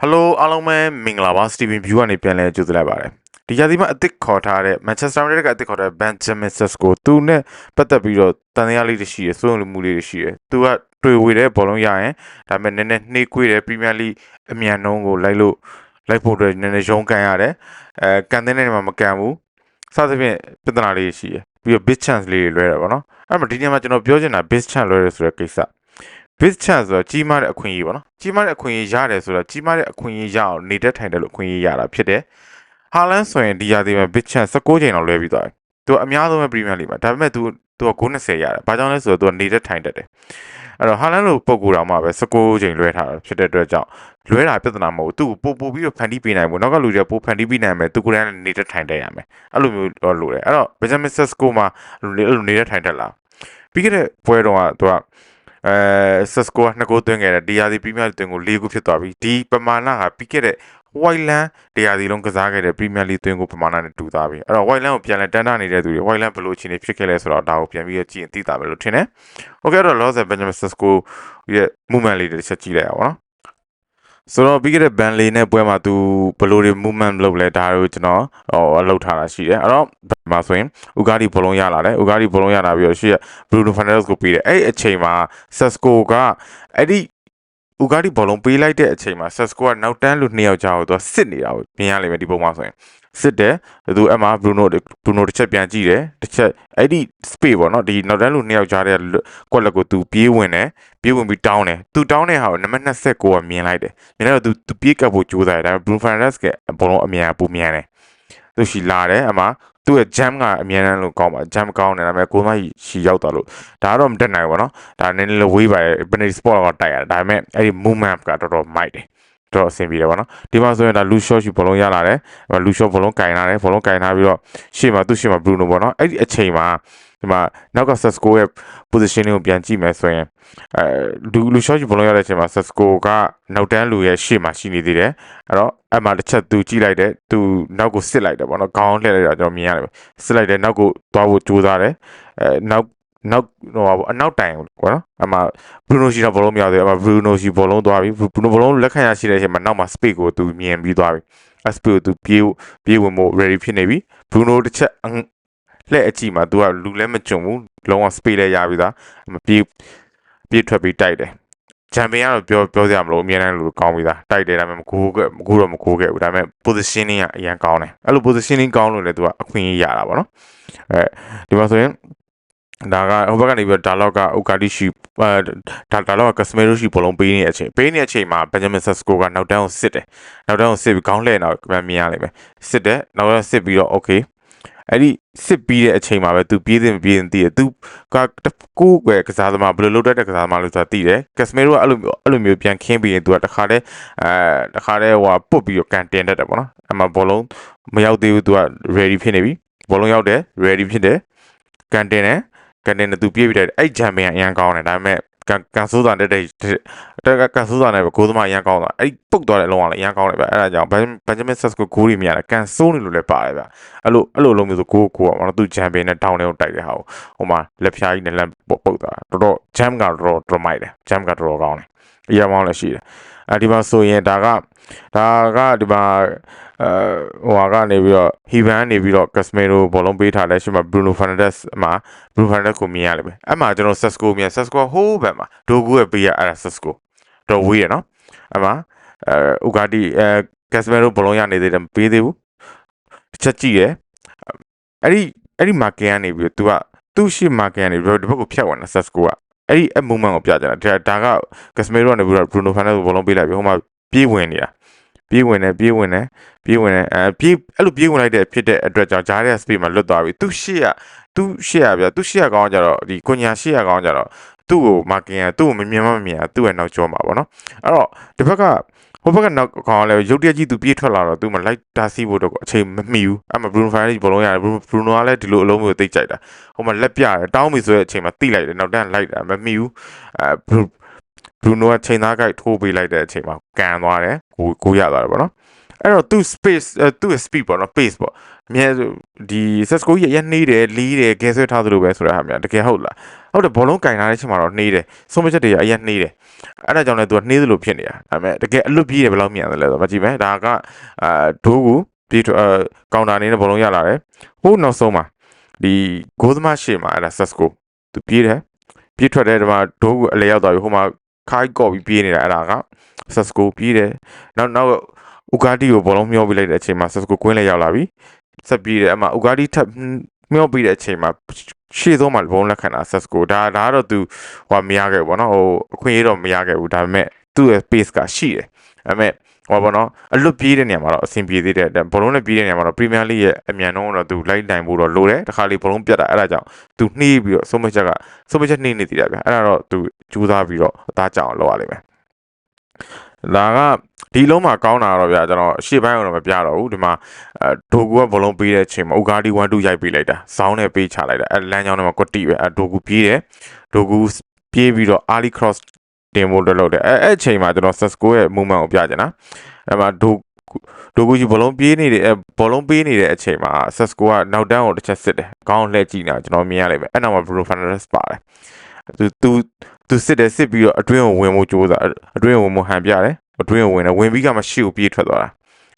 Hello အားလုံးပဲမင်္ဂလာပါ Steven View ကနေပြန်လဲကြိုဆိုလိုက်ပါတယ်ဒီရာသီမှာအသစ်ခေါ်ထားတဲ့ Manchester United ကအသစ်ခေါ်တဲ့ Benjamin Sesko သူနဲ့ပတ်သက်ပြီးတော့တန်တရားလေးတွေရှိရယ်စိုးရုံမှုလေးတွေရှိရယ်သူကတွေ့ဝေတဲ့ဘောလုံးရရင်ဒါပေမဲ့နည်းနည်းနှေးကွေးတယ် Premier League အမြန်နှုန်းကိုလိုက်ဖို့အတွက်နည်းနည်းရုန်းကန်ရတယ်ကန်တဲ့နေမှာမကန်ဘူးစသဖြင့်ပြဿနာလေးရှိရယ်ပြီးတော့ big chance လေးတွေလွဲတယ်ပေါ့နော်အဲ့မှာဒီနေ့မှာကျွန်တော်ပြောချင်တာ big chance လွဲတယ်ဆိုတဲ့ကိစ္စ big chance ဆိုတော့ကြီးမားတဲ့အခွင့်အရေးပေါ့နော်ကြီးမားတဲ့အခွင့်အရေးရတယ်ဆိုတော့ကြီးမားတဲ့အခွင့်အရေးရအောင်နေတဲ့ထိုင်တယ်လို့အခွင့်အရေးရတာဖြစ်တယ်ဟာလန်ဆိုရင်ဒီရာသီမှာ big chance 16ချိန်လောက်လွဲပြီးသွားတယ်သူအများဆုံးပဲ Premier League မှာဒါပေမဲ့သူက9-20ရတယ်ဘာကြောင့်လဲဆိုတော့သူကနေတဲ့ထိုင်တတ်တယ်အဲ့တော့ဟာလန်လိုပုံကူတော်မှာပဲ16ချိန်လွဲထားတာဖြစ်တဲ့အတွက်ကြောင့်လွဲတာပြဿနာမဟုတ်ဘူးသူပို့ပြီးတော့ဖန်တီးပေးနိုင်ဘူးနောက်ကလူတွေပို့ဖန်တီးပေးနိုင်မယ်သူကိုယ်တိုင်နေတဲ့ထိုင်တတ်ရမယ်အဲ့လိုမျိုးတော့လိုတယ်အဲ့တော့ Benjamin Sesko မှာနေတဲ့ထိုင်တတ်လားပြီးခဲ့တဲ့ပွဲတော့ကသူကSesko က2ဂိုးသွင်းခဲ့တယ်ဒီရာသီ Premier League သွင်းကို4ဂိုးဖြစ်သွားပြီဒီပမာဏကပြီးခဲ့တဲ့ White Land တရားစီလုံးကစားခဲ့တဲ့ Premier League သွင်းကိုပမာဏနဲ့တူသားပြီအဲ့တော့ White Land ကိုပြန်လဲတန်းတာနေတဲ့သူတွေ White Land ဘယ်လိုအခြေအနေဖြစ်ခဲ့လဲဆိုတော့ဒါကိုပြန်ပြီးကြည့်ရင်သိတာပဲလို့ထင်တယ် Okay တော့ Loss of Benjamin Sesko ရဲ့ movement လေးတွေတစ်ချက်ကြည့်လိုက်အောင်နော်ဆိုတော့ပြီးခဲ့တဲ့ ban လေးနဲ့ပွဲမှာသူဘယ်လိုတွေ movement လုပ်လဲဒါကိုကျွန်တော်လှုပ်ထားတာရှိတယ်အဲ့တော့မှာဆိုရင်ဥကာဒီဘောလုံးရလာတယ်ဥကာဒီဘောလုံးရလာပြီးတော့ရှေ့က Bruno Fernandes ကိုပေးတယ်အဲ့အချိန်မှာ Sesko ကအဲ့ဒီဥကာဒီဘောလုံးပေးလိုက်တဲ့အချိန်မှာ Sesko ကနောက်တန်းလူ2ယောက်ကြားကိုသူစစ်နေတာကိုမြင်ရလိမ့်မယ်ဒီပုံမှာဆိုရင်စစ်တယ်သူအမှ Bruno တစ်ချက်ပြန်ကြည့်တယ်တစ်ချက်အဲ့ဒီ space ပေါ့နော်ဒီနောက်တန်းလူ2ယောက်ကြားတဲ့ကွက်လက်ကိုသူပြေးဝင်တယ်ပြေးဝင်ပြီးတောင်းတယ်သူတောင်းတဲ့ဟာကိုနံပါတ်29ကမြင်လိုက်တယ်မြင်လိုက်တော့သူပြေးကပ်ဖို့ကြိုးစားတယ်ဒါပေမဲ့ Bruno Fernandes ကဘောလုံးအမြန်ပူမြန်တယ်သူရှိလာတယ်အမှသူ့ရဲ့ jam ကအမြန်တန်းလို့ကောင်းပါ jam ကောင်းတယ်ဒါပေမဲ့ကိုယ်မရှိရောက်သွားလို့ဒါကတော့မတက်နိုင်ဘူးပေါ့နော်ဒါနည်းနည်းလေးဝေးပါရဲ့ penalty spot ကတိုက်ရတယ်ဒါပေမဲ့အဲ့ဒီ movement ကတော်တော်မိုက်တယ်တော့အဆင်ပြေတယ်ပေါ့နော်ဒီမှာဆိုရင်ဒါလူရှော့ရှိဘောလုံးရလာတယ်လူရှော့ဘောလုံးကင်လာတယ်ဘောလုံးကင်ထားပြီးတော့ရှေ့မှာသူ့ရှေ့မှာ Bruno ပေါ့နော်အဲ့ဒီအချိန်မှာဒီမှာနောက်က Sesko ရဲ့ position ကိုပြန်ကြည့်မယ်ဆိုရင်လူရှော့ရှိဘောလုံးရတဲ့အချိန်မှာ Sesko ကနောက်တန်းလူရဲ့ရှေ့မှာရှိနေသေးတယ်အဲ့တော့အဲ့မှာတစ်ချက်သူကြည့်လိုက်တယ်သူနောက်ကိုစစ်လိုက်တယ်ပေါ့နော်ခေါင်းလှည့်လိုက်တာကျွန်တော်မြင်ရတယ်စစ်လိုက်တယ်နောက်ကိုသွားဖို့ကြိုးစားတယ်နောက်အနောက်တိုင်ကွာနော်အမှ Bruno ရှိတော့ဘောလုံးမရသေးဘူးအမှ Bruno ရှိဘောလုံးသွားပြီ Bruno ဘောလုံးလက်ခံရရှိတဲ့အချိန်မှာနောက်မှာ space ကိုသူမြင်ပြီးသွားပြီ space ကိုသူပြေးဝင်ဖို့ ready ဖြစ်နေပြီ Bruno တစ်ချက်လှည့်အကြည့်မှာသူကလူလည်းမကြုံဘူးလုံးဝ space လည်းရပြီသားပြေးထွက်ပြီးတိုက်တယ်ချန်ပီယံကတော့ပြောစရာမလိုအမြဲတမ်းလူကောင်းပြီသားတိုက်တယ်ဒါပေမဲ့မကူခဲ့ဘူးဒါပေမဲ့ positioning ကအရင်ကောင်းတယ်အဲ့လို positioning ကောင်းလို့လည်းသူကအခွင့်အရေးရတာပေါ့နော်ဒီမှာဆိုရင်ဒါကဟိုဘက်ကနေပြီးဒါလောက်ကဥကာတီရှိဒါလောက်ကကစမေရိုရှိဘောလုံးပေးနေတဲ့အချိန်မှာ Benjamin Sesko ကနောက်တန်းကိုစစ်တယ်နောက်တန်းကိုစစ်ပြီးခေါင်းလှည့်တော့မြင်ရလိမ့်မယ်စစ်တယ်နောက်တန်းစစ်ပြီးတော့ okay အဲ့ဒီစစ်ပြီးတဲ့အချိန်မှာပဲသူပြေးသိသိတယ်သူကကိုယ်ပဲကစားသမားဘယ်လိုလုပ်တတ်တဲ့ကစားသမားလို့ဆိုတာသိတယ်ကက်စမေရိုကအဲ့လိုမျိုးပြန်ခင်းပြီးရင်သူကတခါတည်းဟိုပုတ်ပြီးတော့ကန်တင်တတ်တယ်ပေါ့နော်အမှဘောလုံးမရောက်သေးဘူးသူက ready ဖြစ်နေပြီဘောလုံးရောက်တယ် ready ဖြစ်တယ်ကန်တင်တယ်သူပြေးပြီးတယ်အဲ့ချန်ပီယံအရင်ကောင်းတယ်ဒါပေမဲ့ကန်ဆိုးတာတဲ့ကန်ဆိုးတာနဲ့ပဲကိုယ်သမားအရင်ကောင်းတာအဲ့ပုတ်သွားတဲ့အလုံးကလည်းအရင်ကောင်းတယ်ဗျအဲ့ဒါကြောင့် Benjamin Sesko ဂိုးတွေမြရတယ်ကန်ဆိုးနေလို့လည်းပါတယ်ဗျအဲ့လိုလုံးမျိုးဆိုကိုကဘာလို့သူချန်ပီယံနဲ့တောင်းနေကိုတိုက်တဲ့ဟာကိုဟိုမှာလက်ဖြားကြီးနဲ့လက်ပုတ်သွားတော် jam ကတော်မိုက်တယ် jam ကတော်ကောင်းတယ်အရင်မောင်းလည်းရှိတယ်ဒီမှာဆိုရင်ဒါကဒီမှာဟိုကနေပြီးတော့ Hiban နေပြီးတော့ Casemiro ဘောလုံးပေးထားလဲရှိမှာ Bruno Fernandes ကိုမြင်ရလိမ့်မယ်အဲ့မှာကျွန်တော် Sesko မြင် Sesko ဟိုးဘက်မှာဒိုဂူရဲ့ပေးရအဲ့ဒါ Sesko တော့ဝေးရနော်အဲ့မှာဥကာတီCasemiro ဘောလုံးရနေသေးတယ်မပေးသေးဘူးချက်ကြည့်ရအဲ့ဒီမာကင်ကနေပြီးတော့ तू ကသူ့ရှိမာကင်ကနေပြီးတော့ဒီဘက်ကိုဖြတ်ဝင်တာ Sesko ကအဲ့ဒီ movement ကိုပြကြတာဒါက Casemiro ကနေပြီးတော့ Bruno Fernandes ကိုဘောလုံးပေးလိုက်ပြီးဟိုမှာပြေးဝင်နေတာပြေးဝင်တယ်အဲ့လိုပြေးဝင်လိုက်တဲ့ဖြစ်တဲ့အတွက်ကြောင့်ဂျားရဲ့ speed မှာလွတ်သွားပြီသူရှေ့ကောင်းကြတော့ဒီကိုညာရှေ့ကောင်းကြတော့သူ့ကိုမာကင်ကသူ့ကိုမမြင်သူ့ရဲ့နောက်ကျောမှာပေါ့နော်အဲ့တော့ဒီဘက်ကဟိုဘက်ကနောက်ကောင်လည်းရုတ်တရက်ကြီးသူပြေးထွက်လာတော့သူမလိုက်တာစီးဖို့တော့အချိန်မမီဘူးအဲ့မှာ Bruno Fernandes ဘောလုံးရတယ် Bruno ကလည်းဒီလိုအလုံးမျိုးသိကြိုက်တာဟိုမှာလက်ပြတယ်တောင်းပြီဆိုတဲ့အချိန်မှာတိလိုက်တယ်နောက်တန်းလိုက်တာမမီဘူးBruno ကချိန်သားကိုက်ထိုးပေးလိုက်တဲ့အချိန်မှာကန်သွားတယ်ကိုရသွားတယ်ပေါ့နော် အဲ့တော့သူ space သူ့ speed ပေါ့နော် pace ပေါ့အမြဲဒီ Sesco ကြီးရနေတယ်လီးတယ်ကဲဆွဲထားသလိုပဲဆိုတဲ့ဟာများတကယ်ဟုတ်လားဟုတ်တယ်ဘောလုံးကင်ထားတဲ့အချိန်မှာတော့နှေးတယ်ဆုံးမချက်တွေအရင်နှေးတယ်အဲ့ဒါကြောင့်လည်းသူကနှေးသလိုဖြစ်နေတာဒါပေမဲ့တကယ်အလွတ်ပြေးတယ်ဘယ်လောက်မြန်တယ်လဲဆိုတော့မကြည့်ပဲဒါကဒိုးကူပြေးကောင်တာနေနဲ့ဘောလုံးရလာတယ်ဟိုနောက်ဆုံးမှာဒီဂိုးသမားရှေ့မှာအဲ့ဒါ Sesco သူပြေးတယ်ပြေးထွက်တယ်ဒီမှာဒိုးကူအလဲရောက်သွားပြီဟိုမှာခိုင်းကော့ပြီးပြေးနေတာအဲ့ဒါက Sesco ပြေးတယ်နောက်ဥကာတီကိုဘောလုံးမျောပေးလိုက်တဲ့အချိန်မှာ Sesco ကွင်းလဲရောက်လာပြီဆက်ပြေးတယ်အမှဥကာတီထပ်မျောပေးတဲ့အချိန်မှာရှေ့ဆုံးမှာဘောလုံးလက်ခံတာ Sesco ဒါကတော့သူဟိုမရခဲ့ဘူးပေါ့နော်ဟိုအခွင့်အရေးတော့မရခဲ့ဘူးဒါပေမဲ့သူ့ရဲ့ pace ကရှိတယ်ဒါပေမဲ့ဟောပေါ့နော်အလွတ်ပြေးတဲ့နေရာမှာတော့အဆင်ပြေသေးတယ်ဘောလုံးနဲ့ပြေးတဲ့နေရာမှာတော့ Premier League ရဲ့အမြန်နှုန်းတော့သူလိုက်နိုင်ဖို့တော့လိုတယ်တခါလေဘောလုံးပြတ်တာအဲ့ဒါကြောင့်သူနှေးပြီးတော့ဆုံးမချက်နှေးနေသေးတယ်ဗျအဲ့ဒါတော့သူကြိုးစားပြီးတော့အသားကြောင်လောက်ရလိမ့်မယ်ဒါကဒီလုံးမှာကောင်းတာတော့ဗျာကျွန်တော်ရှေ့ပိုင်းကတော့မပြတော့ဘူးဒီမှာဒိုကူကဘောလုံးပေးတဲ့အချိန်မှာဥကာဒီ1-2ရိုက်ပေးလိုက်တာဇောင်းနဲ့ပေးချလိုက်တာလမ်းကြောင်းထဲမှာကွတ်တီပဲဒိုကူပြေးတယ်ဒိုကူပြေးပြီးတော့ early cross တင်ဖို့လုပ်တယ်အဲ့အချိန်မှာကျွန်တော် Sesco ရဲ့ movement ကိုပြချင်တာအဲ့မှာဒိုကူကြီးဘောလုံးပြေးနေတယ်ဘောလုံးပေးနေတဲ့အချိန်မှာ Sesco ကနောက်တန်းကိုတစ်ချက်စစ်တယ်ခေါင်းလှည့်ကြည့်နေတာကျွန်တော်မြင်ရလိမ့်မယ်အဲ့နောက်မှာ Bruno Fernandes ပါတယ်သူစစ်တယ်စစ်ပြီးတော့အတွင်းကိုဝင်ဖို့ကြိုးစားအတွင်းကိုဝင်ဖို့ဟန်ပြတယ်အတွင်းကိုဝင်တယ်ဝင်ပြီးကမှရှေ့ကိုပြေးထွက်သွားတာ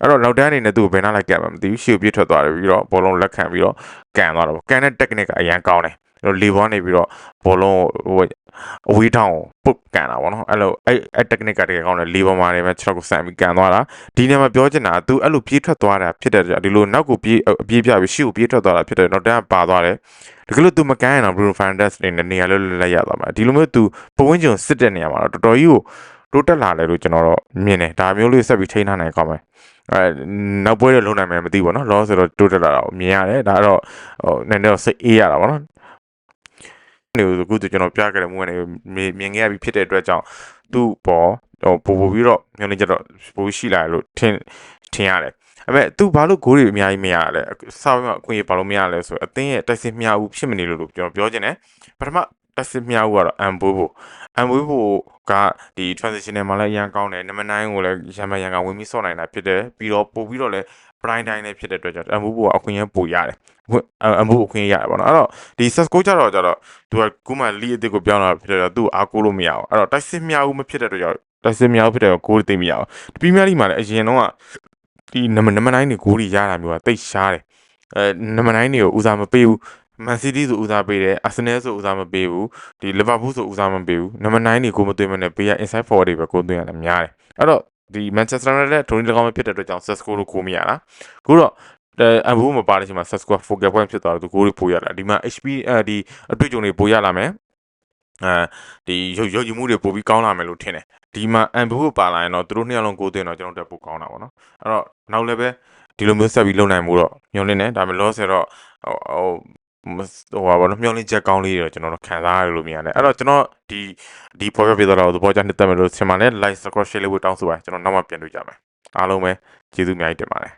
အဲ့တော့နောက်တန်းအနေနဲ့သူ့ကိုဘယ်နှလိုက်ကန်မှမသိဘူးရှေ့ကိုပြေးထွက်သွားတယ်ပြီးတော့ဘောလုံးလက်ခံပြီးတော့ကန်သွားတော့ကန်တဲ့ technique ကအရန်ကောင်းတယ်အဲ့တော့လေဘောနေပြီးတော့ဘောလုံးဟိုအဝေးထောင်ပုတ်ကန်တာပေါ့နော်အဲ့လိုအဲ့ technique ကတကယ်ကောင်းတယ်လေဘောမှာနေမှာ6ကိုဆန်ပြီးကန်သွားတာဒီနေရာမှာပြောချင်တာသူအဲ့လိုပြေးထွက်သွားတာဖြစ်တဲ့ကြောင့်ဒီလိုနောက်ကိုပြေးပြပြီးရှေ့ကိုပြေးထွက်သွားတာဖြစ်တဲ့နောက်တန်းပါသွားတယ်တကယ်လို့ तू မကန်ရင်တော့ Bruno Fernandes နေရာလွတ်လပ်ရသွားမှာဒီလိုမျိုး तू ပဝင်းကျုံစစ်တဲ့နေရာမှာတော့တော်တော်ကြီးကိုတိုးတက်လာတယ်လို့ကျွန်တော်တော့မြင်တယ်ဒါမျိုးလေးဆက်ပြီးထိန်းထားနိုင်ကောင်းမယ်နောက်ပွဲတော့လုံးနိုင်မယ်မသိဘူးနော်လောဆိုတော့တိုးတက်လာတာကိုမြင်ရတယ်ဒါတော့ဟိုနည်းနည်းတော့စိတ်အေးရတာပေါ့နော်နေကိုအခုကျွန်တော်ပြခဲ့တဲ့ moment တွေမြင်ခဲ့ရပြီးဖြစ်တဲ့အတွက်ကြောင့်သူ့ပေါ်ဟိုပို့ပြီးတော့ညွှန်နေကြတော့ပိုရှိလာလို့ထင်ရတယ်အဲ့မဲ့ तू ဘာလို့ဂိုးတွေအများကြီးမရလဲစောက်ရအခွင့်အရေးဘာလို့မရလဲဆိုအသင်းရဲ့တိုက်စစ်မျှဘူးဖြစ်မနေလို့ကျွန်တော်ပြောချင်တယ်ပထမတိုက်စစ်မျှဘူးကတော့အမ်ဘိုးကဒီ transitional မှာလည်းအရင်ကောင်းတယ်နံပါတ်9ကိုလည်းရံကဝင်ပြီးစော့နိုင်တာဖြစ်တယ်ပြီးတော့ပို့ပြီးတော့လည်း prime time နဲ့ဖြစ်တဲ့အတွက်ကြောင့်အမ်ဘိုးကအခွင့်အရေးပိုရတယ်အမ်ဘိုးအခွင့်အရေးရတယ်ပေါ့နော်အဲ့တော့ဒီ Sesco ကြတော့သူကကူးမှလီအစ်ကိုပြောင်းလာဖြစ်တဲ့တော့သူ့အားကိုးလို့မရအောင်အဲ့တော့တိုက်စစ်မျှဘူးမဖြစ်တဲ့အတွက်ကြောင့်တိုက်စစ်မျှဘူးဖြစ်တဲ့တော့ဂိုးသိမရအောင်ပရီးမီးယားလိမှာလည်းအရင်တော့ဒီနံပါတ်9တွေဂိုးတွေရတာမျိုးကတိတ်ရှားတယ်နံပါတ်9တွေကိုဦးစားမပေးဘူးမန်စီးတီးဆိုဦးစားပေးတယ်အာဆင်နယ်ဆိုဦးစားမပေးဘူးဒီလီဗာပူးဆိုဦးစားမပေးဘူးနံပါတ်9တွေကိုမသွင်းမနဲ့ပေးရ inside forward တွေပဲကိုသွင်းရတယ်များတယ်အဲ့တော့ဒီ Manchester United ဒိုနီတကောင်မဖြစ်တဲ့အတွက်ကြောင့် Sesco လို့ကိုမရတာအခုတော့အဘူမပါတဲ့အချိန်မှာ Sesco focal point ဖြစ်သွားတော့သူဂိုးတွေပိုရလာဒီမှာ HP ဒီအတွေ့အကြုံတွေပိုရလာမယ်ဒီရုပ်ယူမှုတွေပိုပြီးကောင်းလာမယ်လို့ထင်တယ်ဒီမှာအမ်ဘူပါလာရင်တော့သူတို့နှစ်ယောက်လုံးကိုသွင်းတော့ကျွန်တော်တို့ပိုကောင်းတာပေါ့နော်အဲ့တော့နောက်လည်းပဲဒီလိုမျိုးဆက်ပြီးလုပ်နိုင်မှုတော့ညွှန်လင်းတယ်ဒါပေမဲ့လောဆယ်တော့ဟိုဘာလို့မျောလင်းချက်ကောင်းလေးတွေကျွန်တော်တို့ခံစားရလို့မြင်ရတယ်အဲ့တော့ကျွန်တော်ဒီဖော်ပြပေးတော့သဘောကျနှစ်သက်မယ်လို့ဆင်ပါတယ် like subscribe share လေးကိုတောင်းဆိုပါကျွန်တော်နောက်မှပြန်တွေ့ကြမယ်အားလုံးပဲကျေးဇူးအများကြီးတင်ပါတယ်